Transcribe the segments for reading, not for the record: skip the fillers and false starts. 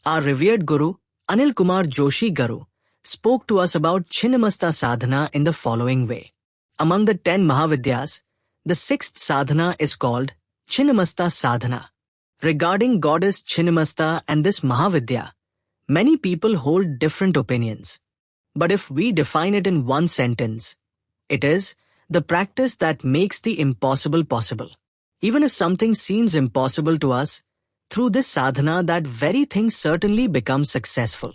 Our revered Guru, Anil Kumar Joshi Garu, spoke to us about Chinnamasta Sadhana in the following way. Among the 10 Mahavidyas, the 6th sadhana is called Chinnamasta Sadhana. Regarding goddess Chinnamasta and this Mahavidya, many people hold different opinions. But if we define it in one sentence, it is the practice that makes the impossible possible. Even if something seems impossible to us, through this sadhana that very thing certainly becomes successful.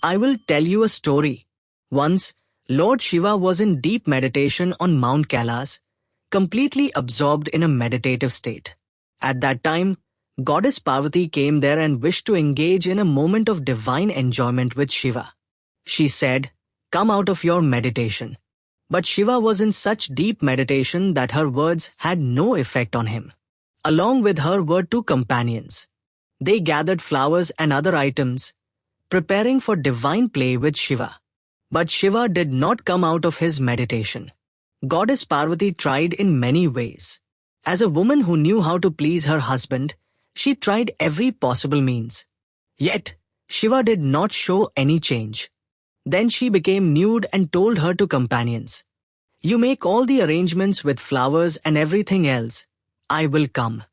I will tell you a story. Once, Lord Shiva was in deep meditation on Mount Kailas, completely absorbed in a meditative state. At that time, Goddess Parvati came there and wished to engage in a moment of divine enjoyment with Shiva. She said, "Come out of your meditation." But Shiva was in such deep meditation that her words had no effect on him. Along with her were 2 companions. They gathered flowers and other items, preparing for divine play with Shiva. But Shiva did not come out of his meditation. Goddess Parvati tried in many ways. As a woman who knew how to please her husband, she tried every possible means. Yet, Shiva did not show any change. Then she became nude and told her 2 companions, "You make all the arrangements with flowers and everything else. I will come."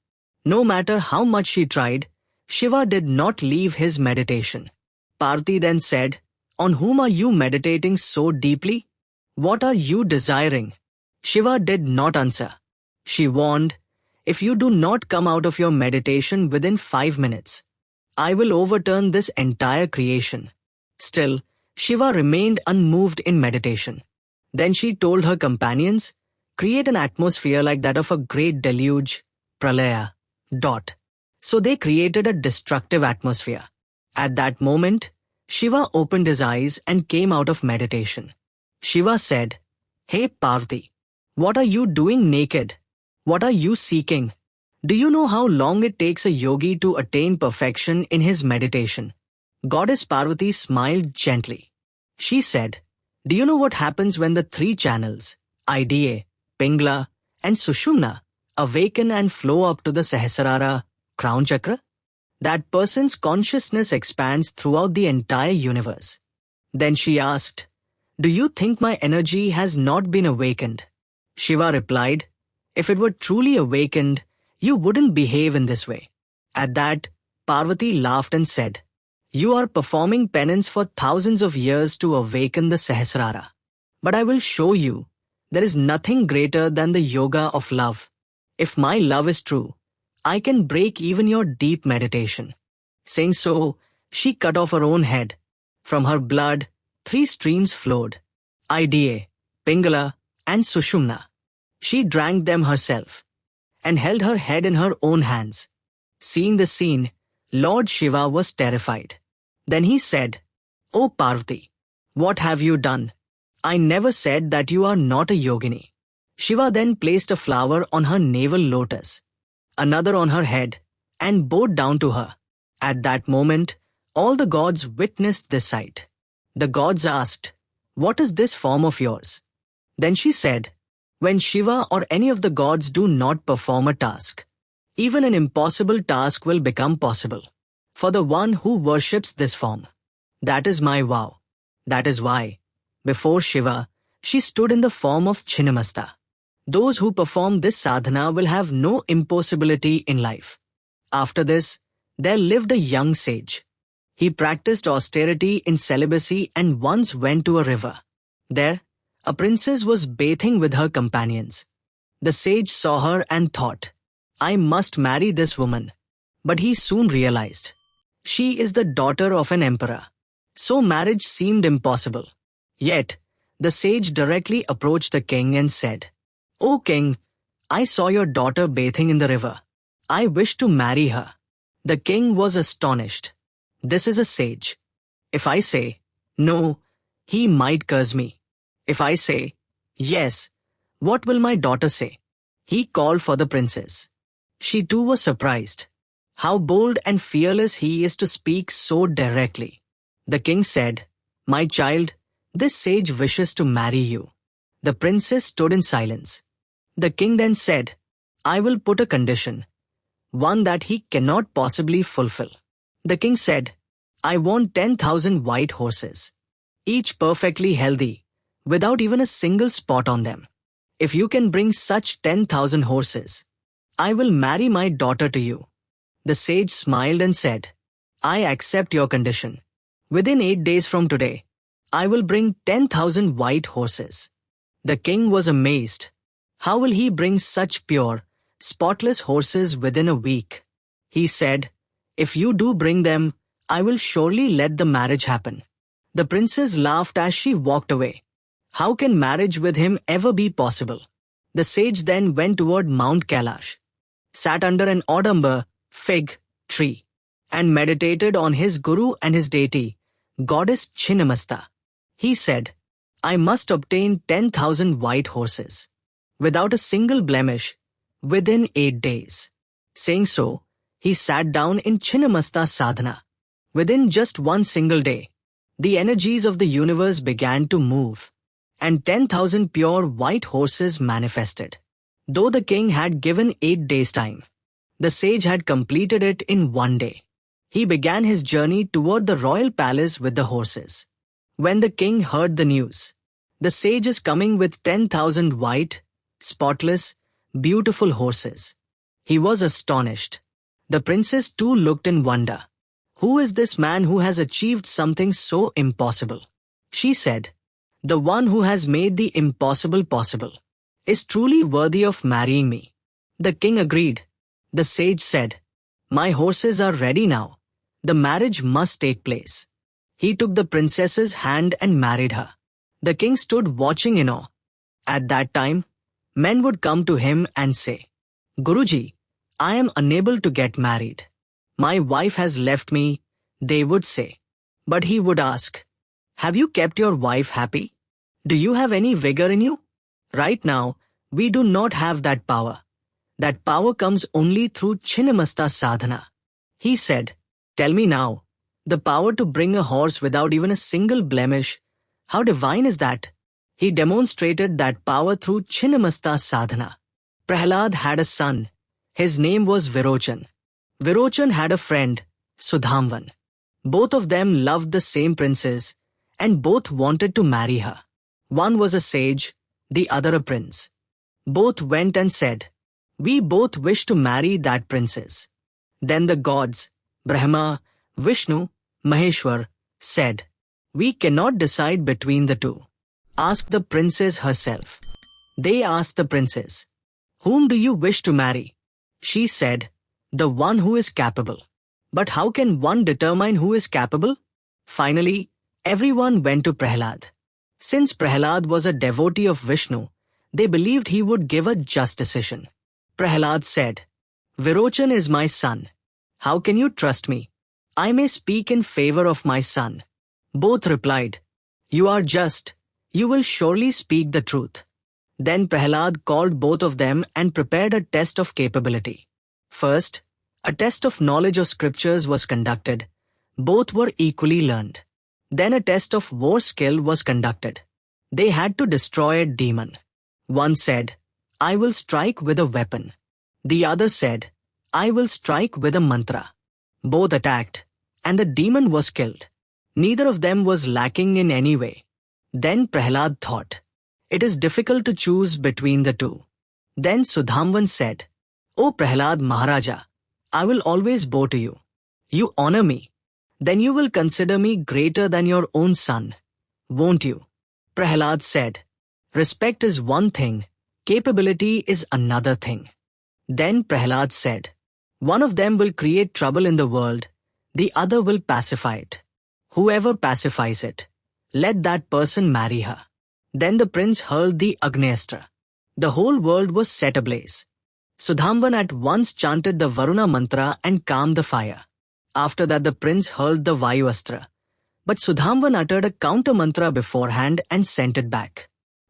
No matter how much she tried, Shiva did not leave his meditation. Parvati then said, "On whom are you meditating so deeply? What are you desiring?" Shiva did not answer. She warned, "If you do not come out of your meditation within 5 minutes, I will overturn this entire creation." Still, Shiva remained unmoved in meditation. Then she told her companions, "Create an atmosphere like that of a great deluge, pralaya. Dot." So they created a destructive atmosphere. At that moment, Shiva opened his eyes and came out of meditation. Shiva said, "Hey Parvati, what are you doing naked? What are you seeking? Do you know how long it takes a yogi to attain perfection in his meditation?" Goddess Parvati smiled gently. She said, "Do you know what happens when the 3 channels, Ida, Pingala, and Sushumna, awaken and flow up to the Sahasrara, crown chakra? That person's consciousness expands throughout the entire universe." Then she asked, "Do you think my energy has not been awakened?" Shiva replied, "If it were truly awakened, you wouldn't behave in this way." At that, Parvati laughed and said, "You are performing penance for thousands of years to awaken the Sahasrara. But I will show you, there is nothing greater than the yoga of love. If my love is true, I can break even your deep meditation." Saying so, she cut off her own head. From her blood, 3 streams flowed, Ida, Pingala, and Sushumna. She drank them herself, and held her head in her own hands. Seeing the scene, Lord Shiva was terrified. Then he said, "O Parvati, what have you done? I never said that you are not a yogini." Shiva then placed a flower on her navel lotus, another on her head, and bowed down to her. At that moment, all the gods witnessed this sight. The gods asked, "What is this form of yours?" Then she said, "When Shiva or any of the gods do not perform a task, even an impossible task will become possible for the one who worships this form. That is my vow. That is why, before Shiva, she stood in the form of Chinnamasta. Those who perform this sadhana will have no impossibility in life." After this, there lived a young sage. He practiced austerity in celibacy and once went to a river. There, a princess was bathing with her companions. The sage saw her and thought, "I must marry this woman." But he soon realized, she is the daughter of an emperor. So marriage seemed impossible. Yet, the sage directly approached the king and said, "O king, I saw your daughter bathing in the river. I wish to marry her." The king was astonished. This is a sage. If I say, "No," he might curse me. If I say, "Yes," what will my daughter say? He called for the princess. She too was surprised. How bold and fearless he is to speak so directly. The king said, "My child, this sage wishes to marry you." The princess stood in silence. The king then said, "I will put a condition, one that he cannot possibly fulfill." The king said, I want 10,000 white horses, each perfectly healthy, without even a single spot on them. If you can bring such 10,000 horses, I will marry my daughter to you." The sage smiled and said, "I accept your condition. Within 8 days from today, I will bring 10,000 white horses." The king was amazed. How will he bring such pure, spotless horses within a week? He said, "If you do bring them, I will surely let the marriage happen." The princess laughed as she walked away. How can marriage with him ever be possible? The sage then went toward Mount Kailash, sat under an Audumber fig tree, and meditated on his guru and his deity, goddess Chinnamasta. He said, "I must obtain 10,000 white horses, without a single blemish, within 8 days." Saying so, he sat down in Chinnamasta Sadhana. Within just one single day, the energies of the universe began to move, and 10,000 pure white horses manifested. Though the king had given 8 days' time, the sage had completed it in 1 day. He began his journey toward the royal palace with the horses. When the king heard the news, "The sage is coming with 10,000 white, spotless, beautiful horses," he was astonished. The princess too looked in wonder. "Who is this man who has achieved something so impossible?" She said, "The one who has made the impossible possible is truly worthy of marrying me." The king agreed. The sage said, "My horses are ready now. The marriage must take place." He took the princess's hand and married her. The king stood watching in awe. At that time, men would come to him and say, "Guruji, I am unable to get married. My wife has left me," they would say. But he would ask, "Have you kept your wife happy? Do you have any vigor in you?" Right now, we do not have that power. That power comes only through Chinnamasta Sadhana. He said, "Tell me now, the power to bring a horse without even a single blemish, how divine is that?" He demonstrated that power through Chinnamasta Sadhana. Prahlad had a son. His name was Virochan. Virochan had a friend, Sudhamvan. Both of them loved the same princess, and both wanted to marry her. One was a sage, the other a prince. Both went and said, "We both wish to marry that princess." Then the gods, Brahma, Vishnu, Maheshwar, said, "We cannot decide between the two. Ask the princess herself." They asked the princess, "Whom do you wish to marry?" She said, "The one who is capable." But how can one determine who is capable? Finally, everyone went to Prahlad. Since Prahlad was a devotee of Vishnu, they believed he would give a just decision. Prahlad said, "Virochan is my son. How can you trust me? I may speak in favor of my son." Both replied, "You are just. You will surely speak the truth." Then Prahlad called both of them and prepared a test of capability. First, a test of knowledge of scriptures was conducted. Both were equally learned. Then a test of war skill was conducted. They had to destroy a demon. One said, "I will strike with a weapon." The other said, "I will strike with a mantra." Both attacked, and the demon was killed. Neither of them was lacking in any way. Then Prahlad thought, "It is difficult to choose between the two." Then Sudhamvan said, "O Prahlad Maharaja, I will always bow to you. You honor me. Then you will consider me greater than your own son, won't you?" Prahlad said, "Respect is one thing, capability is another thing." Then Prahlad said, "One of them will create trouble in the world, the other will pacify it. Whoever pacifies it, let that person marry her." Then the prince hurled the Agnyastra. The whole world was set ablaze. Sudhamvan at once chanted the Varuna mantra and calmed the fire. After that the prince hurled the Vayuastra. But Sudhamvan uttered a counter mantra beforehand and sent it back.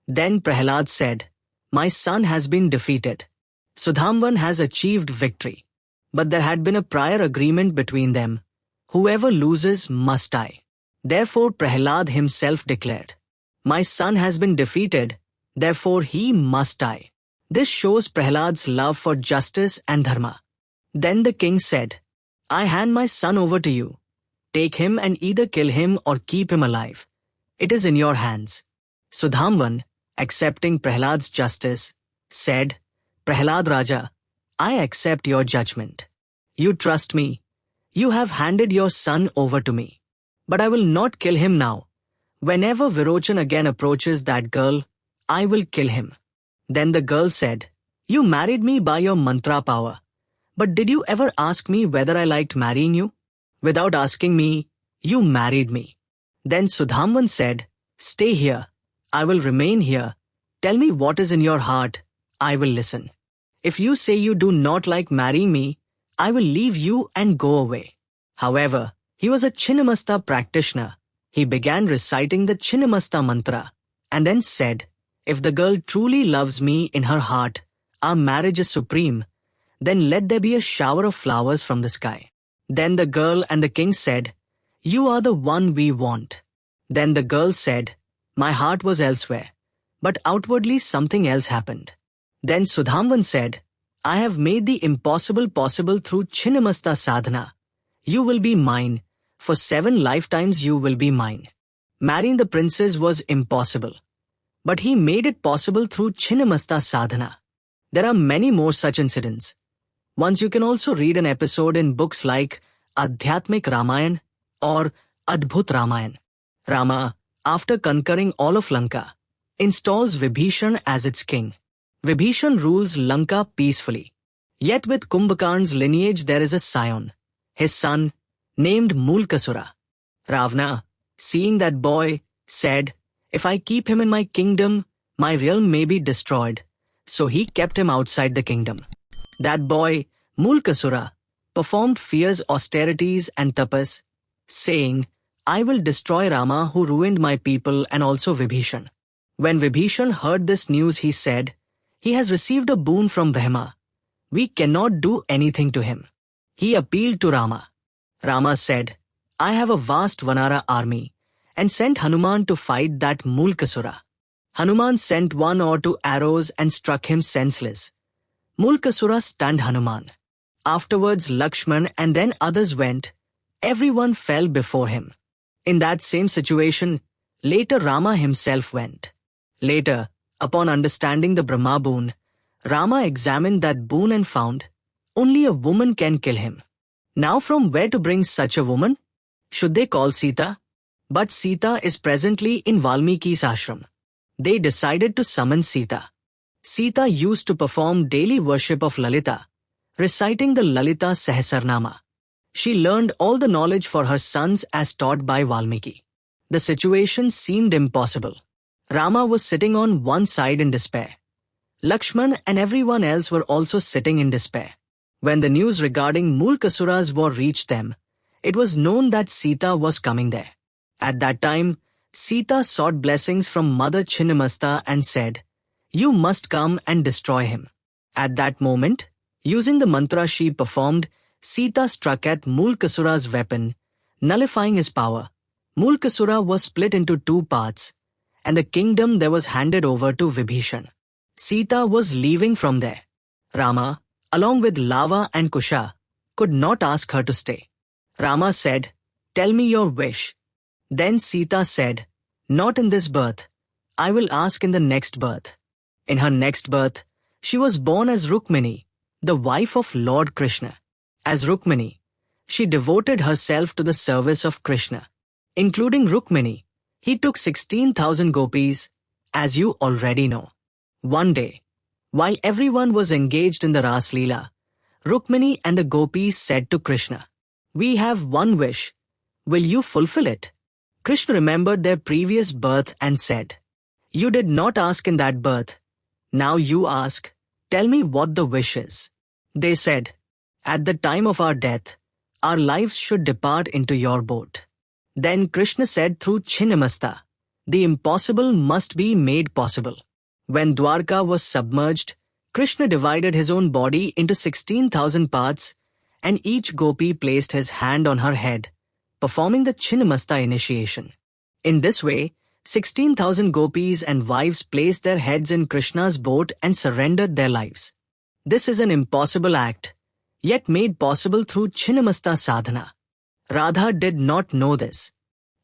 Then Prahlad said, "My son has been defeated. Sudhamvan has achieved victory." But there had been a prior agreement between them. Whoever loses must die. Therefore Prahlad himself declared, "My son has been defeated, therefore he must die." This shows Prahlad's love for justice and dharma. Then the king said, "I hand my son over to you. Take him and either kill him or keep him alive. It is in your hands. Sudhamvan, accepting Prahlad's justice, said, Prahlad Raja, I accept your judgment. You trust me. You have handed your son over to me. But I will not kill him now. Whenever Virochan again approaches that girl, I will kill him. Then the girl said, You married me by your mantra power. But did you ever ask me whether I liked marrying you? Without asking me, you married me. Then Sudhamvan said, Stay here. I will remain here. Tell me what is in your heart. I will listen. If you say you do not like marrying me, I will leave you and go away. However, he was a Chinnamasta practitioner. He began reciting the Chinnamasta mantra and then said, If the girl truly loves me in her heart, our marriage is supreme, then let there be a shower of flowers from the sky. Then the girl and the king said, You are the one we want. Then the girl said, My heart was elsewhere, but outwardly something else happened. Then Sudhamvan said, I have made the impossible possible through Chinnamasta Sadhana. You will be mine. For 7 lifetimes you will be mine. Marrying the princess was impossible. But he made it possible through Chinnamasta Sadhana. There are many more such incidents. Once you can also read an episode in books like Adhyatmik Ramayan or Adbhut Ramayan. Rama, after conquering all of Lanka, installs Vibhishan as its king. Vibhishan rules Lanka peacefully. Yet with Kumbhakarna's lineage there is a scion, his son, named Mulkasura. Ravana, seeing that boy, said, If I keep him in my kingdom, my realm may be destroyed. So he kept him outside the kingdom. That boy, Mulkasura, performed fierce austerities and tapas, saying, I will destroy Rama who ruined my people and also Vibhishan. When Vibhishan heard this news, he said, He has received a boon from Brahma. We cannot do anything to him. He appealed to Rama. Rama said, I have a vast Vanara army, and sent Hanuman to fight that Mulkasura. Hanuman sent 1 or 2 arrows and struck him senseless. Mulkasura stunned Hanuman. Afterwards Lakshman and then others went. Everyone fell before him. In that same situation, later Rama himself went. Later, upon understanding the Brahma boon, Rama examined that boon and found only a woman can kill him. Now from where to bring such a woman? Should they call Sita? But Sita is presently in Valmiki's ashram. They decided to summon Sita. Sita used to perform daily worship of Lalita, reciting the Lalita Sahasranama. She learned all the knowledge for her sons as taught by Valmiki. The situation seemed impossible. Rama was sitting on one side in despair. Lakshman and everyone else were also sitting in despair. When the news regarding Mulkasura's war reached them, it was known that Sita was coming there. At that time, Sita sought blessings from Mother Chinnamasta and said, You must come and destroy him. At that moment, using the mantra she performed, Sita struck at Mulkasura's weapon, nullifying his power. Mulkasura was split into 2 parts, and the kingdom there was handed over to Vibhishan. Sita was leaving from there. Rama, along with Lava and Kusha, could not ask her to stay. Rama said, Tell me your wish. Then Sita said, Not in this birth. I will ask in the next birth. In her next birth, she was born as Rukmini, the wife of Lord Krishna. As Rukmini, she devoted herself to the service of Krishna. Including Rukmini, he took 16,000 gopis, as you already know. One day, while everyone was engaged in the Ras Leela, Rukmini and the gopis said to Krishna, We have one wish. Will you fulfill it? Krishna remembered their previous birth and said, You did not ask in that birth. Now you ask. Tell me what the wish is. They said, At the time of our death, our lives should depart into your boat. Then Krishna said through Chinnamasta, The impossible must be made possible. When Dwarka was submerged, Krishna divided his own body into 16,000 parts, and each gopi placed his hand on her head, performing the Chinnamasta initiation. In this way, 16,000 gopis and wives placed their heads in Krishna's boat and surrendered their lives. This is an impossible act, yet made possible through Chinnamasta Sadhana. Radha did not know this.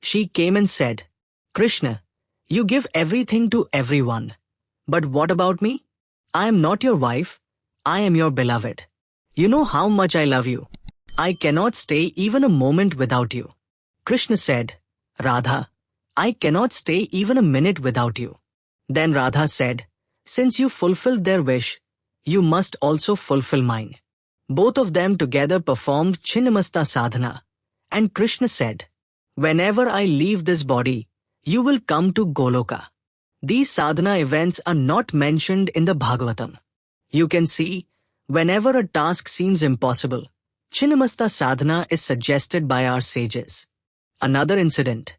She came and said, Krishna, you give everything to everyone. But what about me? I am not your wife. I am your beloved. You know how much I love you. I cannot stay even a moment without you. Krishna said, Radha, I cannot stay even a minute without you. Then Radha said, since you fulfilled their wish, you must also fulfill mine. Both of them together performed Chinnamasta Sadhana. And Krishna said, whenever I leave this body, you will come to Goloka. These sadhana events are not mentioned in the Bhagavatam. You can see, whenever a task seems impossible, Chinnamasta Sadhana is suggested by our sages. Another incident.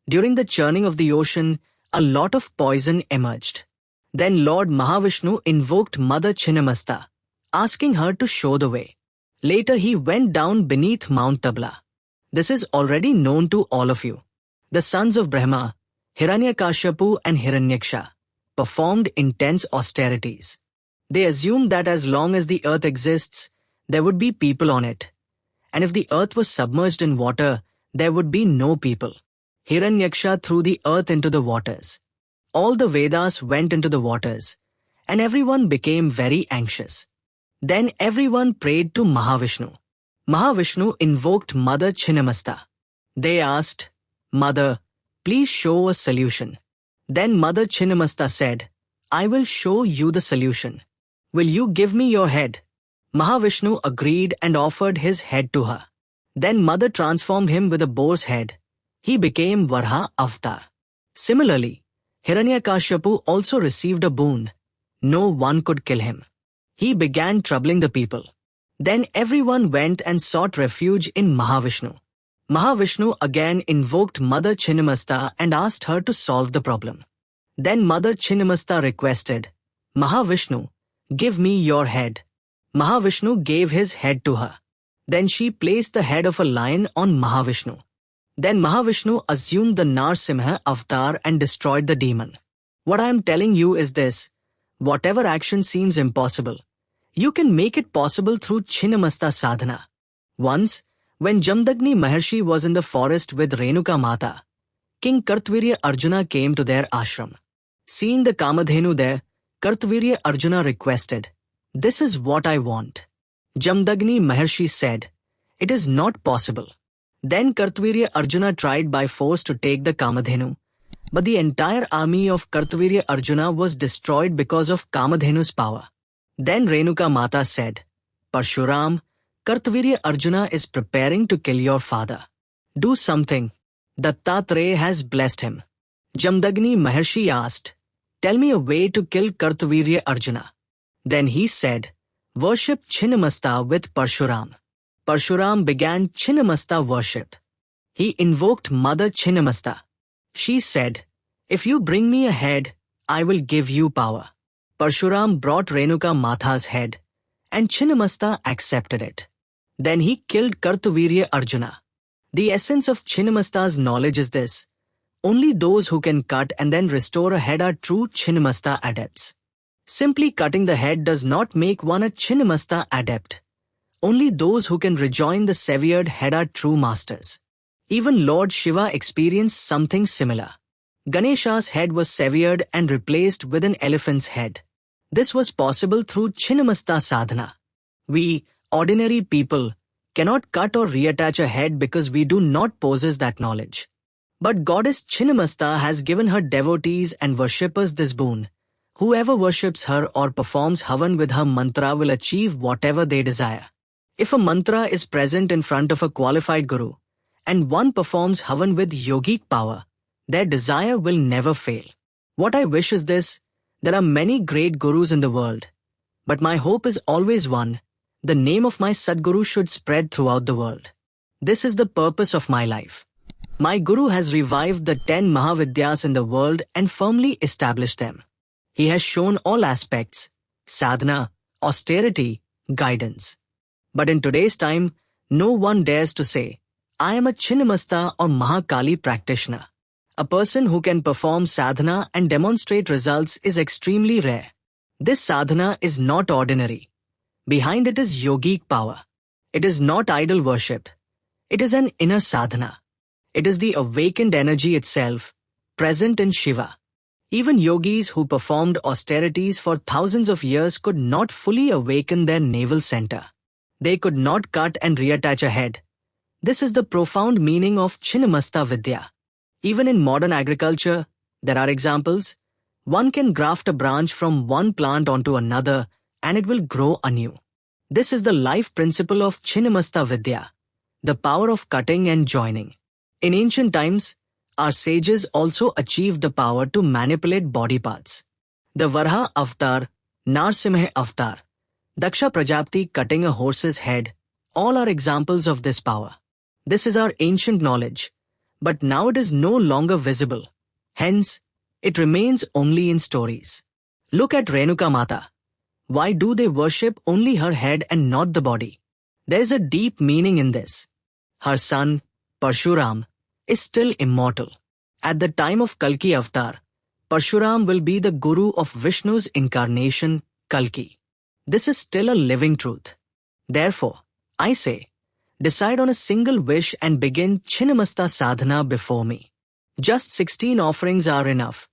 During the churning of the ocean, a lot of poison emerged. Then Lord Mahavishnu invoked Mother Chinnamasta, asking her to show the way. Later he went down beneath Mount Tabla. This is already known to all of you. The sons of Brahma, Hiranyakashipu and Hiranyaksha, performed intense austerities. They assumed that as long as the earth exists, there would be people on it. And if the earth was submerged in water, there would be no people. Hiranyaksha threw the earth into the waters. All the Vedas went into the waters, and everyone became very anxious. Then everyone prayed to Mahavishnu. Mahavishnu invoked Mother Chinnamasta. They asked, Mother, please show a solution. Then Mother Chinnamasta said, I will show you the solution. Will you give me your head? Mahavishnu agreed and offered his head to her. Then Mother transformed him with a boar's head. He became Varha Avatar. Similarly, Hiranyakashipu also received a boon. No one could kill him. He began troubling the people. Then everyone went and sought refuge in Mahavishnu. Mahavishnu again invoked Mother Chinnamasta and asked her to solve the problem. Then Mother Chinnamasta requested, Mahavishnu, give me your head. Mahavishnu gave his head to her. Then she placed the head of a lion on Mahavishnu. Then Mahavishnu assumed the Narsimha avatar and destroyed the demon. What I am telling you is this: whatever action seems impossible, you can make it possible through Chinnamasta Sadhana. Once, when Jamdagni Maharshi was in the forest with Renuka Mata, King Kartvirya Arjuna came to their ashram. Seeing the Kamadhenu there, Kartvirya Arjuna requested, This is what I want. Jamdagni Maharshi said, It is not possible. Then Kartvirya Arjuna tried by force to take the Kamadhenu, but the entire army of Kartvirya Arjuna was destroyed because of Kamadhenu's power. Then Renuka Mata said, Parshuram, Kartvirya Arjuna is preparing to kill your father. Do something. Dattatreya has blessed him. Jamdagni Maharshi asked, Tell me a way to kill Kartvirya Arjuna. Then he said, Worship Chinnamasta with Parshuram. Parshuram began Chinnamasta worship. He invoked Mother Chinnamasta. She said, If you bring me a head, I will give you power. Parshuram brought Renuka Mata's head, and Chinnamasta accepted it. Then he killed Kartavirya Arjuna. The essence of Chinnamasta's knowledge is this: only those who can cut and then restore a head are true Chinnamasta adepts. Simply cutting the head does not make one a Chinnamasta adept. Only those who can rejoin the severed head are true masters. Even Lord Shiva experienced something similar. Ganesha's head was severed and replaced with an elephant's head. This was possible through Chinnamasta Sadhana. We, ordinary people, cannot cut or reattach a head because we do not possess that knowledge. But Goddess Chinnamasta has given her devotees and worshippers this boon. Whoever worships her or performs havan with her mantra will achieve whatever they desire. If a mantra is present in front of a qualified guru, and one performs havan with yogic power, their desire will never fail. What I wish is this: there are many great gurus in the world, but my hope is always one: the name of my Sadguru should spread throughout the world. This is the purpose of my life. My Guru has revived the 10 Mahavidyas in the world and firmly established them. He has shown all aspects: sadhana, austerity, guidance. But in today's time, no one dares to say, I am a Chinnamasta or Mahakali practitioner. A person who can perform sadhana and demonstrate results is extremely rare. This sadhana is not ordinary. Behind it is yogic power. It is not idol worship. It is an inner sadhana. It is the awakened energy itself, present in Shiva. Even yogis who performed austerities for thousands of years could not fully awaken their navel center. They could not cut and reattach a head. This is the profound meaning of Chinnamasta Vidya. Even in modern agriculture, there are examples. One can graft a branch from one plant onto another and it will grow anew. This is the life principle of Chinnamasta Vidya, the power of cutting and joining. In ancient times, our sages also achieved the power to manipulate body parts. The Varha Avatar, Narsimha Avatar, Daksha Prajapati cutting a horse's head, all are examples of this power. This is our ancient knowledge, but now it is no longer visible. Hence, it remains only in stories. Look at Renuka Mata. Why do they worship only her head and not the body? There is a deep meaning in this. Her son, Parshuram, is still immortal. At the time of Kalki Avatar, Parshuram will be the guru of Vishnu's incarnation, Kalki. This is still a living truth. Therefore, I say, decide on a single wish and begin Chinnamasta Sadhana before me. Just 16 offerings are enough.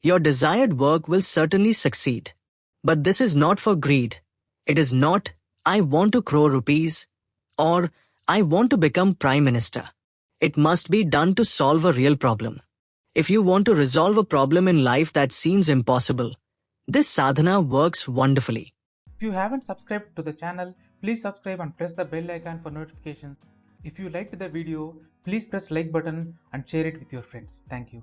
Your desired work will certainly succeed. But this is not for greed. It is not, I want 2 crore rupees, or I want to become Prime Minister. It must be done to solve a real problem. If you want to resolve a problem in life that seems impossible, this sadhana works wonderfully. If you haven't subscribed to the channel, please subscribe and press the bell icon for notifications. If you liked the video, please press like button and share it with your friends. Thank you.